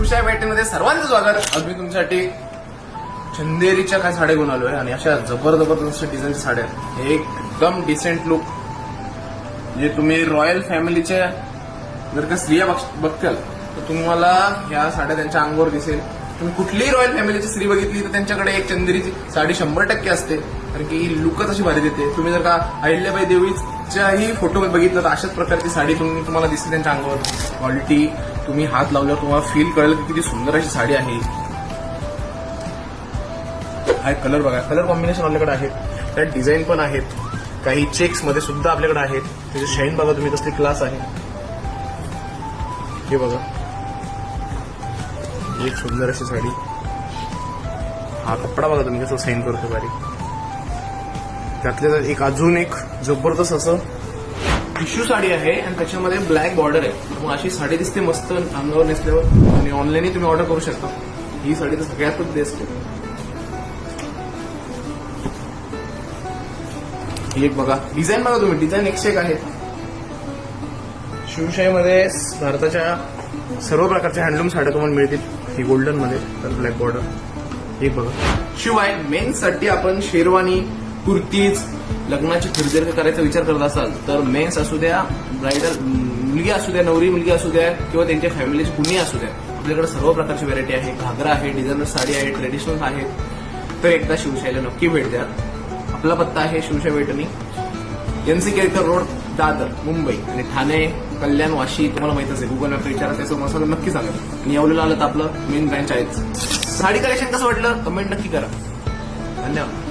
शिवशाही पैठणीमध्ये सर्वांचं स्वागत. आज मी तुमच्यासाठी चंदेरीच्या काय साड्या घेऊन आलोय आणि अशा जबरदस्त डिझाईनच्या साड्या आहेत. एकदम डिसेंट लुक, जे तुम्ही रॉयल फॅमिलीच्या जर का स्त्रिया बघताल तर तुम्हाला ह्या साड्या त्यांच्या अंगावर दिसेल. तुम्ही कुठलीही रॉयल फॅमिलीची स्त्री बघितली तर त्यांच्याकडे एक चंदेरीची साडी 100% असते, कारण की ही लुकच अशी भारी देते. तुम्ही जर का अहिल्याबाई देवीच्याही फोटो बघितलं तर अशाच प्रकारची साडी तुम्हाला दिसते त्यांच्या अंगावर. क्वालिटी तुम्ही हात लावल्यावर तुम्हाला फील कळेल की किती सुंदर अशी साडी आहे. हा कलर बघा, कलर कॉम्बिनेशन आपल्याकडे आहेत, त्यात डिझाईन पण आहेत, काही चेक्स मध्ये सुद्धा आपल्याकडे आहेत. त्याचे शाईन बघा तुम्ही कसली क्लास आहे. हे बघा, एक सुंदर अशी साडी. हा कपडा बघा तुम्ही कसं शाईन करतो बारीक. त्यातल्या एक अजून एक जबरदस्त असं टिश्यू साडी आहे आणि त्याच्यामध्ये ब्लॅक बॉर्डर आहे. मग अशी साडी दिसते मस्त अंगावर नेसल्यावर, आणि ऑनलाईनही तुम्ही ऑर्डर करू शकता. ही साडी तर सगळ्यातच बेस्ट आहे. ही एक बघा, डिझाईन बघा तुम्ही, डिझाईन एकशे एक आहेत. शिवशाहीमध्ये भारताच्या सर्व प्रकारच्या हँडलूम साड्या तुम्हाला मिळतील. ही गोल्डन मध्ये, तर ब्लॅक बॉर्डर. एक बघा. शिवाय मेन्स साठी आपण शेरवानी, कुर्तीज, लग्नाची खरेदी करायचा विचार करत असाल तर मेन्स असू द्या, ब्रायडल मुलगी असू द्या, नवरी मुलगी असू द्या, किंवा त्यांच्या फॅमिलीची कुणी असू द्या, आपल्याकडे सर्व प्रकारची व्हरायटी आहे. घागरा आहे, डिझायनर साडी आहे, ट्रेडिशनल आहे. तर एकदा शिवशाहीला नक्की भेट द्या. आपला पत्ता आहे शिवशाही पैठणी, एनसी केळकर रोड, दादर, मुंबई. आणि ठाणे, कल्याण, वाशी तुम्हाला माहित असेल. गुगल मॅप विचारा, त्याचं मसाला नक्की सांगा. आणि येवलेला आलं तर आपलं मेन ब्रँच आहेच. साडी कलेक्शन कसं वाटलं कमेंट नक्की करा. धन्यवाद.